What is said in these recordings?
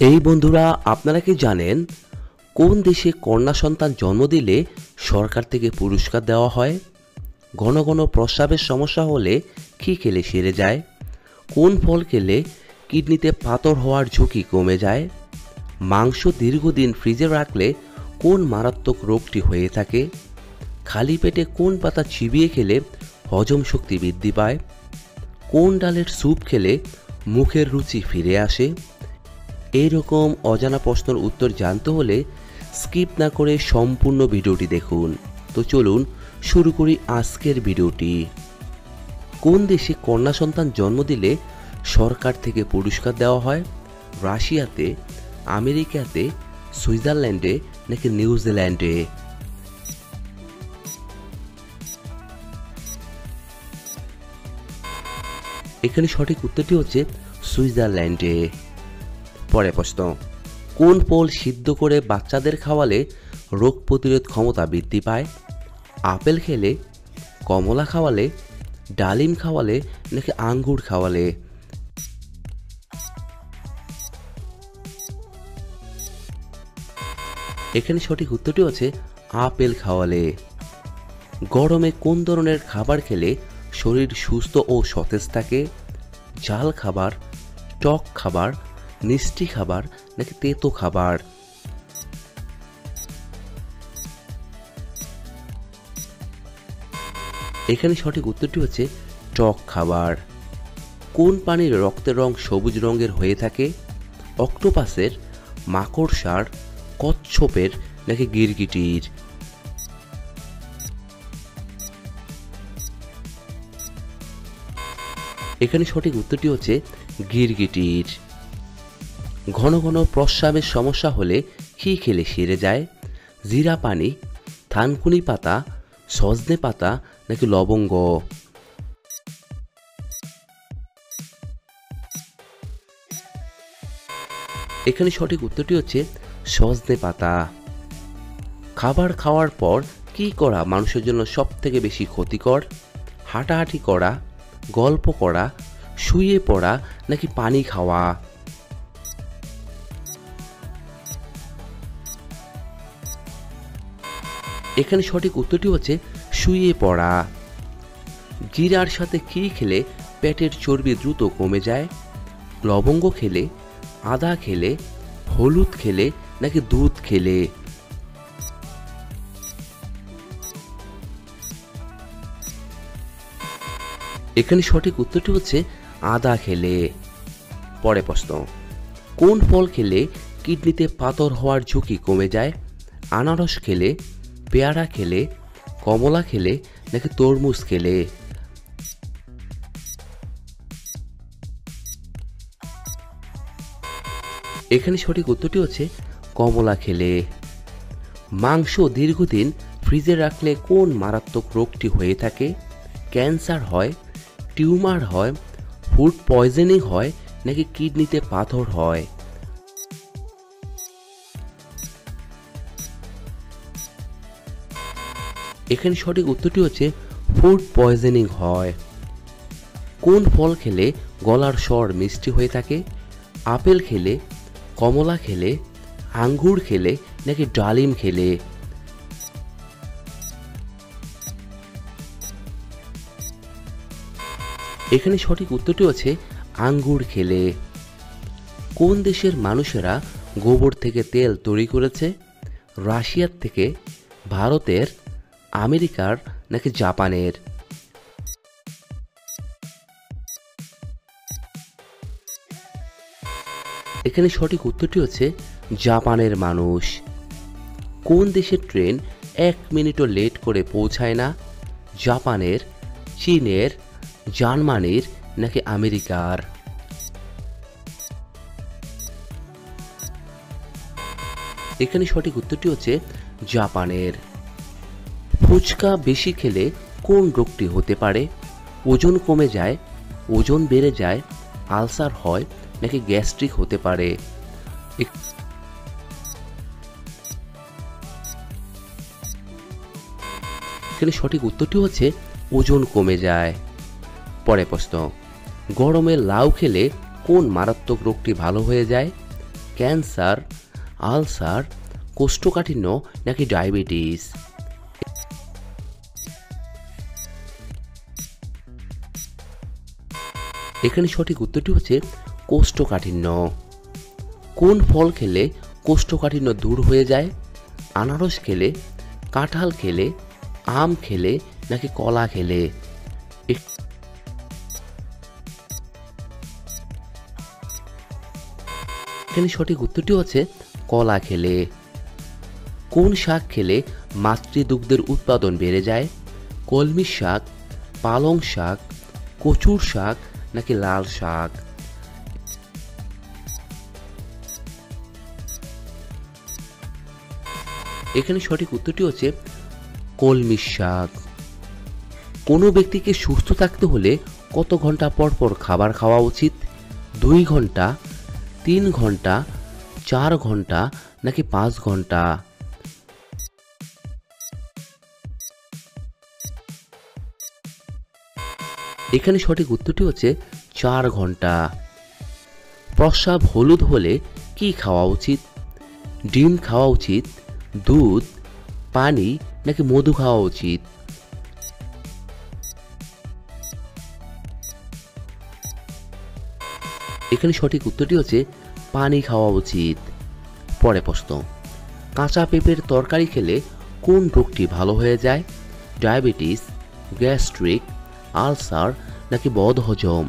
এই বন্ধুরা, আপনারা কি জানেন কোন দেশে কন্যা সন্তান জন্ম দিলে সরকার থেকে পুরস্কার দেওয়া হয়? ঘন ঘন প্রস্রাবের সমস্যা হলে কী খেলে সেরে যায়? কোন ফল খেলে কিডনিতে পাথর হওয়ার ঝুঁকি কমে যায়? মাংস দীর্ঘদিন ফ্রিজে রাখলে কোন মারাত্মক রোগটি হয়ে থাকে? খালি পেটে কোন পাতা চিবিয়ে খেলে হজম শক্তি বৃদ্ধি পায়? কোন ডালের স্যুপ খেলে মুখের রুচি ফিরে আসে? এইরকম অজানা প্রশ্নের উত্তর জানতে হলে স্কিপ না করে সম্পূর্ণ ভিডিওটি দেখুন। তো চলুন শুরু করি আজকের ভিডিওটি। কোন দেশে কন্যা সন্তান জন্ম দিলে সরকার থেকে পুরস্কার দেওয়া হয়? রাশিয়াতে, আমেরিকাতে, সুইজারল্যান্ডে নাকি নিউজিল্যান্ডে? এখানে সঠিক উত্তরটি হচ্ছে সুইজারল্যান্ডে। পরে প্রশ্ন, কোন ফল সিদ্ধ করে বাচ্চাদের খাওয়ালে রোগ প্রতিরোধ ক্ষমতা বৃদ্ধি পায়? আপেল খেলে, কমলা খাওয়ালে, ডালিম খাওয়ালে নাকি আঙ্গুর খাওয়ালে? এখানে সঠিক উত্তরটি হচ্ছে আপেল খাওয়ালে। গরমে কোন ধরনের খাবার খেলে শরীর সুস্থ ও সতেজ থাকে? ঝাল খাবার, টক খাবার, মিষ্টি খাবার নাকি তেতো খাবার? এখানে সঠিক উত্তরটি হচ্ছে টক খাবার। কোন প্রাণীর রক্তের রং সবুজ রঙের হয়ে থাকে? অক্টোপাসের, মাকড়সার, কচ্ছপের নাকি গিরগিটির? এখানে সঠিক উত্তরটি হচ্ছে গিরগিটির। ঘন ঘন প্রস্রাবের সমস্যা হলে কী খেলে সেরে যায়? জিরা পানি, থানকুনি পাতা, সজনে পাতা নাকি লবঙ্গ? এখানে সঠিক উত্তরটি হচ্ছে সজনে পাতা। খাবার খাওয়ার পর কি করা মানুষের জন্য সব থেকে বেশি ক্ষতিকর? হাঁটাহাঁটি করা, গল্প করা, শুয়ে পড়া নাকি পানি খাওয়া? এখানে সঠিক উত্তরটি হচ্ছে শুয়ে পড়া। জিরার সাথে কি খেলে পেটের চর্বি দ্রুত কমে যায়? লবঙ্গ খেলে, আদা খেলে, হলুদ খেলে নাকি দুধ খেলে? এখানে সঠিক উত্তরটি হচ্ছে আদা খেলে। পরে প্রশ্ন, কোন ফল খেলে কিডনিতে পাথর হওয়ার ঝুঁকি কমে যায়? আনারস খেলে, পেয়ারা খেলে, কমলা খেলে নাকি তরমুজ খেলে? এখানে সঠিক উত্তরটি হচ্ছে কমলা খেলে। মাংস দীর্ঘদিন ফ্রিজে রাখলে কোন মারাত্মক রোগটি হয়ে থাকে? ক্যান্সার হয়, টিউমার হয়, ফুড পয়জনিং হয় নাকি কিডনিতে পাথর হয়? এখানে সঠিক উত্তরটি হচ্ছে ফুড পয়জনিং হয়। কোন ফল খেলে গলার স্বর মিষ্টি হয়ে থাকে? আপেল খেলে, কমলা খেলে, আঙ্গুর খেলে নাকি ডালিম খেলে? এখানে সঠিক উত্তরটি হচ্ছে আঙ্গুর খেলে। কোন দেশের মানুষেরা গোবর থেকে তেল তৈরি করেছে? রাশিয়ার থেকে, ভারতের, আমেরিকার নাকি জাপানের? এখানে সঠিক উত্তরটি হচ্ছে জাপানের মানুষ। কোন দেশের ট্রেন 1 মিনিটও লেট করে পৌঁছায় না? জাপানের, চীনের, জার্মানির নাকি আমেরিকার? এখানে সঠিক উত্তরটি হচ্ছে জাপানের। ফুচকা বেশি খেলে কোন রোগটি হতে পারে? ওজন কমে যায়, ওজন বেড়ে যায়, আলসার হয় নাকি গ্যাস্ট্রিক হতে পারে? এখানে সঠিক উত্তরটি হচ্ছে ওজন কমে যায়। পরে প্রশ্ন, গরমে লাউ খেলে কোন মারাত্মক রোগটি ভালো হয়ে যায়? ক্যান্সার, আলসার, কোষ্ঠকাঠিন্য নাকি ডায়াবেটিস? এখানে সঠিক উত্তরটি হচ্ছে কোষ্ঠকাঠিন্য। কোন ফল খেলে কোষ্ঠকাঠিন্য দূর হয়ে যায়? আনারস খেলে, কাঁঠাল খেলে, আম খেলে নাকি কলা খেলে? এখানে সঠিক উত্তরটি হচ্ছে কলা খেলে। কোন শাক খেলে মাতৃদুগ্ধের উৎপাদন বেড়ে যায়? কলমি শাক, পালং শাক, কচুর শাক নাকি লাল শাক? এখানে সঠিক উত্তরটি হচ্ছে কলমি শাক। কোনো ব্যক্তিকে সুস্থ থাকতে হলে কত ঘন্টা পর পর খাবার খাওয়া উচিত? 2 ঘন্টা, 3 ঘন্টা, 4 ঘন্টা নাকি 5 ঘন্টা? এখানে সঠিক উত্তরটি হচ্ছে 4 ঘন্টা। প্রস্রাব হলুদ হলে কি খাওয়া উচিত? ডিম খাওয়া উচিত, দুধ, পানি নাকি মধু খাওয়া উচিত? এখানে সঠিক উত্তরটি হচ্ছে পানি খাওয়া উচিত। পরে প্রশ্ন, কাঁচা পেঁপের তরকারি খেলে কোন রোগটি ভালো হয়ে যায়? ডায়াবেটিস, গ্যাস্ট্রিক, আলসার নাকি বদহজম?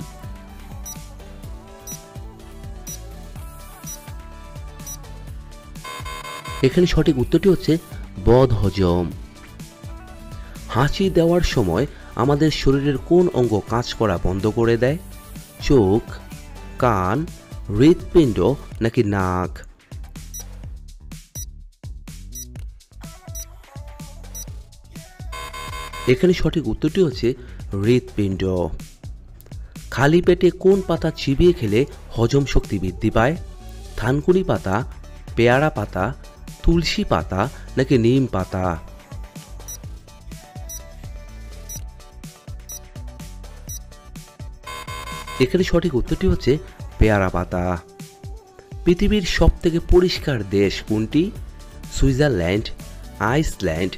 এখানে সঠিক উত্তরটি হচ্ছে বদহজম। হাঁচি দেওয়ার সময় আমাদের শরীরের কোন অঙ্গ কাজ করা বন্ধ করে দেয়? চোখ, কান, হৃৎপিণ্ড নাকি নাক? এখানে সঠিক উত্তরটি হচ্ছে হৃৎপিণ্ড। খালি পেটে কোন পাতা চিবিয়ে খেলে হজম শক্তি বৃদ্ধি পায়? থানকুনি পাতা, পেয়ারা পাতা, তুলসী পাতা নাকি নিম পাতা? এখানে সঠিক উত্তরটি হচ্ছে পেয়ারা পাতা। পৃথিবীর সবথেকে পরিষ্কার দেশ কোনটি? সুইজারল্যান্ড, আইসল্যান্ড,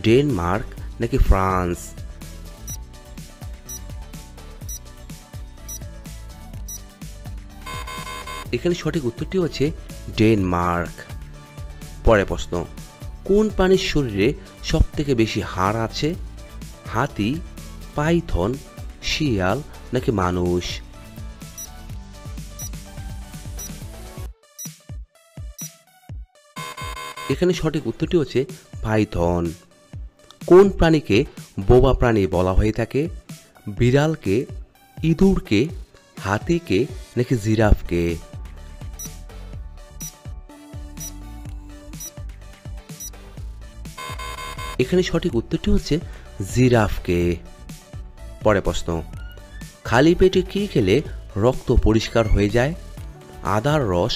ডেনমার্ক নাকি ফ্রান্স? এখানে সঠিক উত্তরটি হচ্ছে ডেনমার্ক। পরে প্রশ্ন, কোন প্রাণীর শরীরে সবথেকে বেশি হাড় আছে? হাতি, পাইথন, শিয়াল নাকি মানুষ? এখানে সঠিক উত্তরটি হচ্ছে পাইথন। কোন প্রাণীকে বোবা প্রাণী বলা হয়ে থাকে? বিড়ালকে, ইঁদুরকে, হাতিকে নাকি জিরাফকে? এখানে সঠিক উত্তরটি হচ্ছে জিরাফকে। পরে প্রশ্ন, খালি পেটে কি খেলে রক্ত পরিষ্কার হয়ে যায়? আদার রস,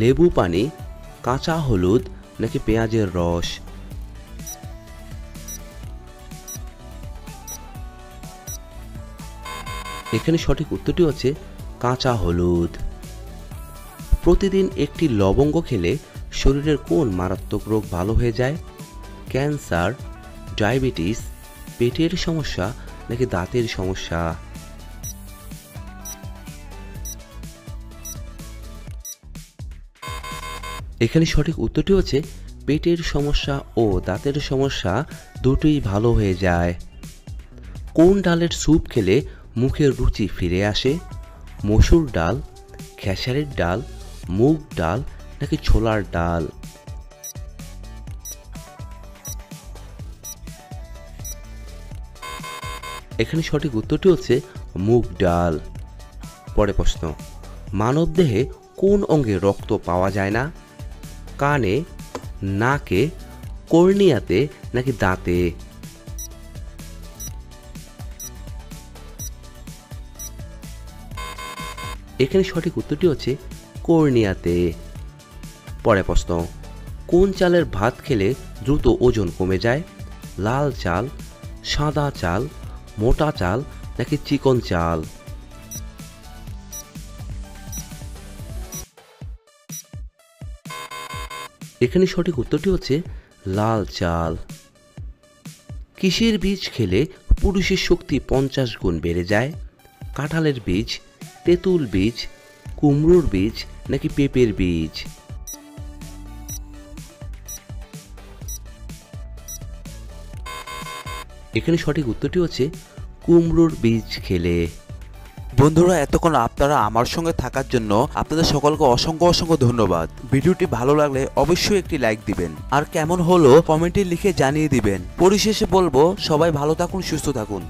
লেবু পানি, কাঁচা হলুদ নাকি পেঁয়াজের রস? এখানে সঠিক উত্তরটি হচ্ছে কাঁচা হলুদ। প্রতিদিন একটি লবঙ্গ খেলে শরীরের কোন মারাত্মক রোগ ভালো হয়ে যায়? ক্যান্সার, ডায়াবেটিস, পেটের সমস্যা নাকি দাঁতের সমস্যা? এখানে সঠিক উত্তরটি হচ্ছে পেটের সমস্যা ও দাঁতের সমস্যা দুটোই ভালো হয়ে যায়। কোন ডালের স্যুপ খেলে মুখের রুচি ফিরে আসে? মসুর ডাল, খেসারির ডাল, মুগ ডাল নাকি ছোলার ডাল? এখানে সঠিক উত্তরটি হচ্ছে মুগ ডাল। পরে প্রশ্ন, মানবদেহে কোন অঙ্গে রক্ত পাওয়া যায় না? কানে, নাকে, কর্নিয়াতে নাকি দাঁতে? এখানে সঠিক উত্তরটি হচ্ছে কর্নিয়াতে। পরে প্রশ্ন, কোন চালের ভাত খেলে দ্রুত ওজন কমে যায়? লাল চাল, সাদা চাল, মোটা চাল নাকি চিকন চাল? এখানে সঠিক উত্তরটি হচ্ছে লাল চাল। কিসের বীজ খেলে পুরুষের শক্তি 50 গুণ বেড়ে যায়? কাঁঠালের বীজ, তেঁতুল বীজ, কুমড়োর বীজ নাকি পেঁপের বীজ? এখানে সঠিক উত্তরটি হচ্ছে কুমড়োর বীজ খেলে। বন্ধুরা, এতক্ষণ আপনারা আমার সঙ্গে থাকার জন্য আপনাদের সকলকে অসংখ্য অসংখ্য ধন্যবাদ। ভিডিওটি ভালো লাগলে অবশ্যই একটি লাইক দিবেন, আর কেমন হলো কমেন্টে লিখে জানিয়ে দিবেন। পরিশেষে বলবো, সবাই ভালো থাকুন, সুস্থ থাকুন।